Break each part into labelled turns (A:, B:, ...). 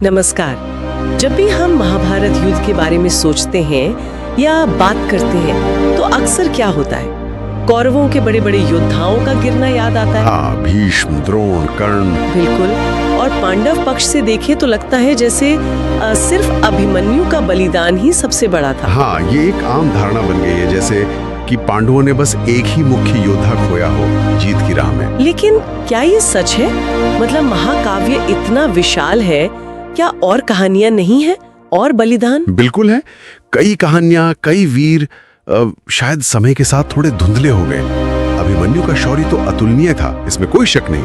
A: नमस्कार। जब भी हम महाभारत युद्ध के बारे में सोचते हैं या बात करते हैं तो अक्सर क्या होता है, कौरवों के बड़े बड़े योद्धाओं का गिरना याद आता है।
B: हाँ, भीष्म, द्रोण, कर्ण।
A: बिल्कुल। और पांडव पक्ष से देखे तो लगता है जैसे सिर्फ अभिमन्यु का बलिदान ही सबसे बड़ा था।
B: हाँ, ये एक आम धारणा बन गई है, जैसे कि पांडवों ने बस एक ही मुख्य योद्धा खोया हो जीत की राह में।
A: लेकिन क्या ये सच है? मतलब महाकाव्य इतना विशाल है, क्या और कहानियां नहीं है और बलिदान?
B: बिल्कुल है। कई कहानियां, कई वीर शायद समय के साथ थोड़े धुंधले हो गए। अभिमन्यु का शौर्य तो अतुलनीय था, इसमें कोई शक नहीं।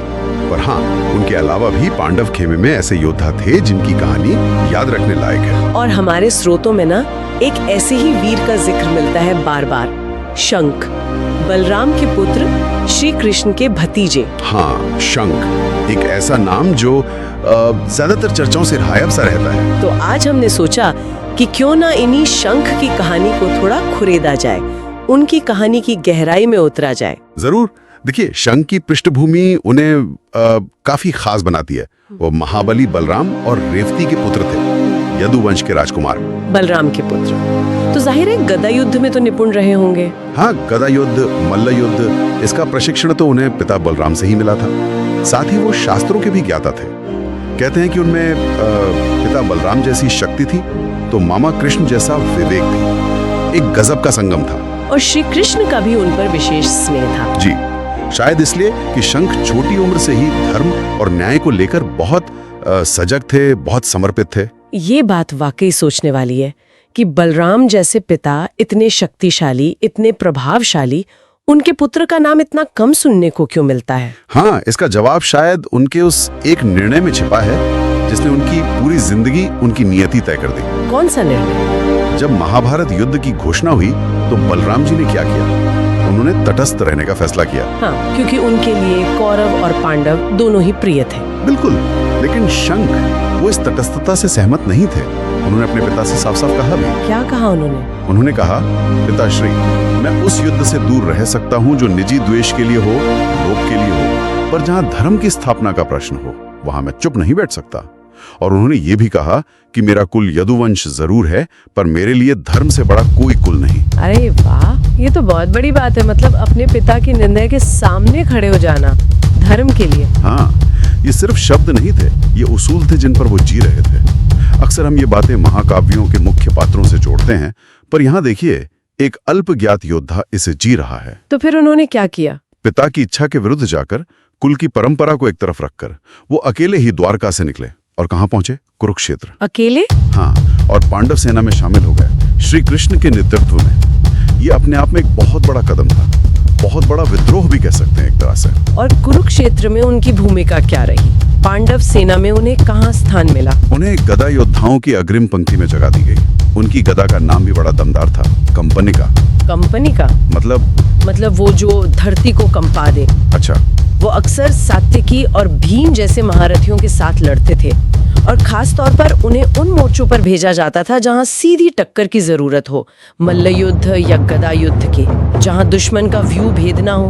B: पर हाँ, उनके अलावा भी पांडव खेमे में ऐसे योद्धा थे जिनकी कहानी याद रखने लायक है।
A: और हमारे स्रोतों में ना एक ऐसे ही वीर का जिक्र मिलता है बार बार, शंख, बलराम के पुत्र, श्री कृष्ण के भतीजे।
B: हाँ, शंख, एक ऐसा नाम जो ज्यादातर चर्चाओं से गायब सा रहता है।
A: तो आज हमने सोचा कि क्यों ना इन्हीं शंख की कहानी को थोड़ा खुरेदा जाए, उनकी कहानी की गहराई में उतरा जाए।
B: जरूर। देखिए, शंख की पृष्ठभूमि उन्हें काफी खास बनाती है। वो महाबली बलराम और रेवती के पुत्र थे, यदुवंश के राजकुमार।
A: बलराम के पुत्र तो जाहिर है गदा युद्ध में तो निपुण रहे होंगे।
B: हाँ, गदा युद्ध, मल्ल युद्ध, इसका प्रशिक्षण तो उन्हें पिता बलराम से ही मिला था। साथ ही वो शास्त्रों के भी ज्ञाता थे। कहते हैं कि उनमें पिता बलराम जैसी शक्ति थी तो मामा कृष्ण जैसा विवेक थी। एक गजब का संगम था।
A: और श्री कृष्ण का भी उन पर विशेष स्नेह था।
B: जी, शायद इसलिए कि शंख छोटी उम्र से ही धर्म और न्याय को लेकर बहुत सजग थे, बहुत समर्पित थे।
A: ये बात वाकई सोचने वाली है कि बलराम जैसे पिता इतने शक्तिशाली, इतने प्रभावशाली, उनके पुत्र का नाम इतना कम सुनने को क्यों मिलता है?
B: हाँ, इसका जवाब शायद उनके उस एक निर्णय में छिपा है जिसने उनकी पूरी जिंदगी, उनकी नियति तय कर दी।
A: कौन सा निर्णय?
B: जब महाभारत युद्ध की घोषणा हुई तो बलराम जी ने क्या किया? उन्होंने तटस्थ रहने का फैसला किया।
A: हाँ, क्योंकि उनके लिए कौरव और पांडव दोनों ही प्रिय थे।
B: बिल्कुल। लेकिन शंख वो इस तटस्थता से सहमत नहीं थे। उन्होंने अपने पिता से साफ साफ कहा भी।
A: क्या कहा उन्होंने?
B: उन्होंने कहा, पिताश्री, मैं उस युद्ध से दूर रह सकता हूँ जो निजी द्वेष के लिए हो, लोभ के लिए हो, पर जहाँ धर्म की स्थापना का प्रश्न हो वहां मैं चुप नहीं बैठ सकता। और उन्होंने ये भी कहा कि मेरा कुल यदुवंश जरूर है, पर मेरे लिए धर्म से बड़ा कोई कुल नहीं।
A: अरे वाह, ये तो बहुत बड़ी बात है। मतलब अपने पिता के निर्णय के सामने खड़े हो जाना धर्म के लिए।
B: हाँ, ये सिर्फ शब्द नहीं थे, ये उसूल थे जिन पर वो जी रहे थे। अक्सर हम ये बातें महाकाव्यों के मुख्य पात्रों से जोड़ते हैं, पर यहाँ देखिए, एक अल्पज्ञात योद्धा इसे जी रहा है।
A: तो फिर उन्होंने क्या किया?
B: पिता की इच्छा के विरुद्ध जाकर, कुल की परंपरा को एक तरफ रखकर, वो अकेले ही द्वारका से निकले और कहाँ पहुंचे? कुरुक्षेत्र।
A: अकेले?
B: हाँ, और पांडव सेना में शामिल हो गए श्री कृष्ण के नेतृत्व में। ये अपने आप में एक बहुत बड़ा कदम था, बहुत बड़ा विद्रोह भी कह सकते हैं एक तरह से।
A: और कुरुक्षेत्र में उनकी भूमिका क्या रही? पांडव सेना में उन्हें कहाँ स्थान मिला?
B: उन्हें गदा योद्धाओं की अग्रिम पंक्ति में जगह दी गई। उनकी गदा का नाम भी बड़ा दमदार था, कंपनिका।
A: कंपनिका मतलब वो जो धरती को कंपा दे।
B: अच्छा।
A: वो अक्सर सात्यकी और भीम जैसे महारथियों के साथ लड़ते थे, और खास तौर पर उन्हें उन मोर्चों पर भेजा जाता था जहां सीधी टक्कर की जरूरत हो, मल्ल युद्ध या गदा युद्ध के, जहां दुश्मन का व्यू भेद ना हो।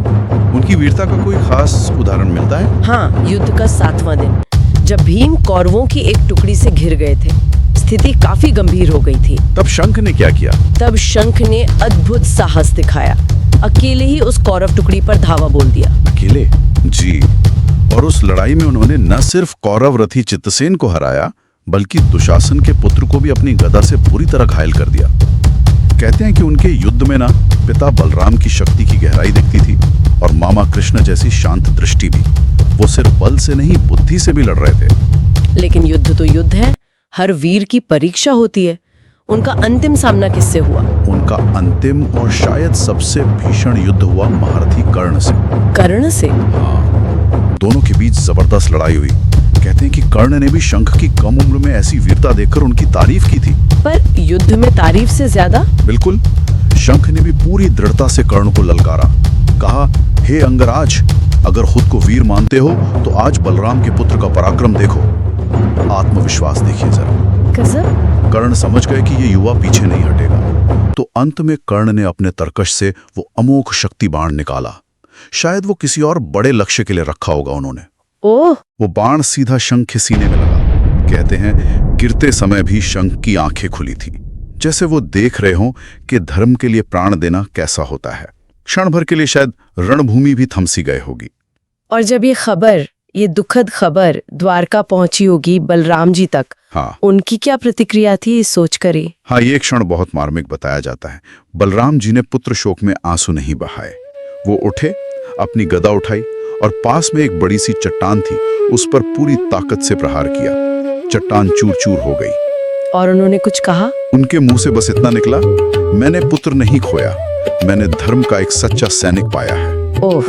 B: उनकी वीरता का कोई खास उदाहरण मिलता है?
A: हाँ, युद्ध का 7वां दिन, जब भीम कौरवों की एक टुकड़ी से घिर गए थे, स्थिति काफी गंभीर हो गई थी।
B: तब शंख ने क्या किया?
A: तब शंख ने अद्भुत साहस दिखाया। अकेले ही उस कौरव टुकड़ी पर धावा बोल दिया।
B: अकेले? जी। और उस लड़ाई में उन्होंने न सिर्फ कौरव रथी चित्रसेन को हराया, बल्कि दुशासन के पुत्र को भी अपनी गदा से पूरी तरह घायल कर दिया। कहते हैं कि उनके युद्ध में ना पिता बलराम की शक्ति की गहराई दिखती थी, और मामा कृष्ण जैसी शांत दृष्टि भी। वो सिर्फ बल से नहीं, बुद्धि से भी लड़ रहे थे।
A: लेकिन युद्ध तो युद्ध है, हर वीर की परीक्षा होती है। उनका अंतिम सामना किससे हुआ?
B: उनका अंतिम और शायद सबसे भीषण युद्ध हुआ महारथी कर्ण से।
A: कर्ण से?
B: हाँ, दोनों के बीच जबरदस्त लड़ाई हुई। कहते हैं कि कर्ण ने भी शंख की कम उम्र में ऐसी वीरता देखकर उनकी तारीफ की थी।
A: पर युद्ध में तारीफ से ज्यादा?
B: बिल्कुल। शंख ने भी पूरी दृढ़ता से कर्ण को ललकारा। कहा, हे अंगराज, अगर खुद को वीर मानते हो तो आज बलराम के पुत्र का पराक्रम देखो, आत्मविश्वास देखिए जरा।
A: गजब।
B: कर्ण समझ गए कि ये युवा पीछे नहीं हटेगा। तो अंत में कर्ण ने अपने तरकश से वो अमोघ शक्ति बाण निकाला। शायद वो किसी और बड़े लक्ष्य के लिए रखा होगा उन्होंने।
A: ओह!
B: वो बाण सीधा शंख के सीने में लगा। कहते हैं गिरते समय भी शंख की आंखें खुली थी, जैसे वो देख रहे हों कि धर्म के लिए प्राण देना कैसा होता है। क्षण भर के लिए शायद रणभूमि भी थमसी गए होगी।
A: और जब ये दुखद खबर द्वारका पहुंची होगी बलराम जी तक,
B: हाँ,
A: उनकी क्या प्रतिक्रिया थी इस सोच कर ही?
B: हाँ, ये क्षण बहुत मार्मिक बताया जाता है। बलराम जी ने पुत्र शोक में आंसू नहीं बहाए। वो उठे, अपनी गदा उठाई और पास में एक बड़ी सी चट्टान थी, उस पर पूरी ताकत से प्रहार किया। चट्टान चूर चूर हो गई।
A: और उन्होंने कुछ कहा?
B: उनके मुंह से बस इतना निकला, मैंने पुत्र नहीं खोया, मैंने धर्म का एक सच्चा सैनिक पाया है।
A: ओह!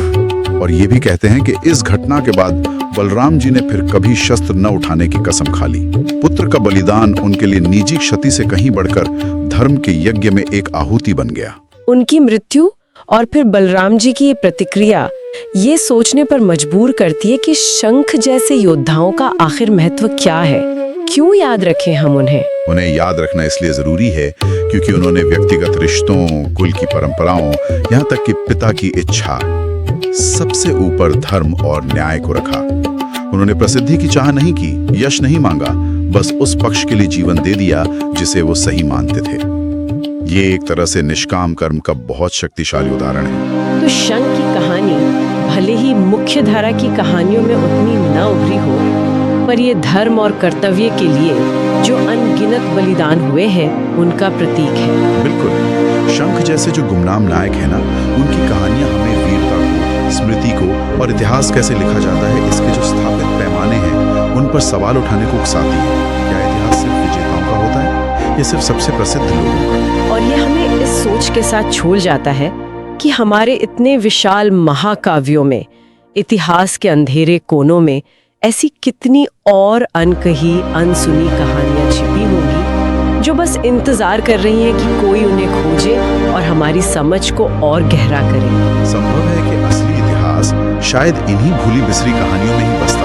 B: और ये भी कहते हैं कि इस घटना के बाद बलराम जी ने फिर कभी शस्त्र न उठाने की कसम खा ली। पुत्र का बलिदान उनके लिए निजी क्षति से कहीं बढ़कर धर्म के यज्ञ में एक आहुति बन गया।
A: उनकी मृत्यु और फिर बलराम जी की ये प्रतिक्रिया ये सोचने पर मजबूर करती है कि शंख जैसे योद्धाओं का आखिर महत्व क्या है। क्यों याद रखें हम उन्हें?
B: उन्हें याद रखना इसलिए जरूरी है क्योंकि उन्होंने व्यक्तिगत रिश्तों, कुल की परंपराओं, यहाँ तक कि पिता की इच्छा, सबसे ऊपर धर्म और न्याय को रखा। उन्होंने प्रसिद्धि की चाह नहीं की, यश नहीं मांगा, बस उस पक्ष के लिए जीवन दे दिया जिसे वो सही मानते थे। ये एक तरह से निष्काम कर्म का बहुत शक्तिशाली उदाहरण है।
A: तो शंख की कहानी भले ही मुख्य धारा की कहानियों में उतनी न उभरी हो, पर ये धर्म और कर्तव्य के लिए जो अनगिनत बलिदान हुए हैं उनका प्रतीक है।
B: बिल्कुल, शंख जैसे जो गुमनाम नायक है ना, उनकी कहानियां हमें वीरता को, स्मृति को और इतिहास कैसे लिखा जाता है इसके जो स्थापित पैमाने हैं उन पर सवाल उठाने को उकसाती है। क्या इतिहास सिर्फ विजेताओं का होता है या सिर्फ सबसे प्रसिद्ध लोगों का?
A: और ये हमें इस सोच के साथ छोड़ जाता है कि हमारे इतने विशाल महाकाव्यों में, इतिहास के अंधेरे कोनों में ऐसी कितनी और अनकही, अनसुनी कहानियां छिपी होंगी जो बस इंतजार कर रही हैं कि कोई उन्हें खोजे और हमारी समझ को और गहरा करे।
B: संभव है कि असली इतिहास शायद इन्हीं भूली बिसरी कहानियों में ही बसता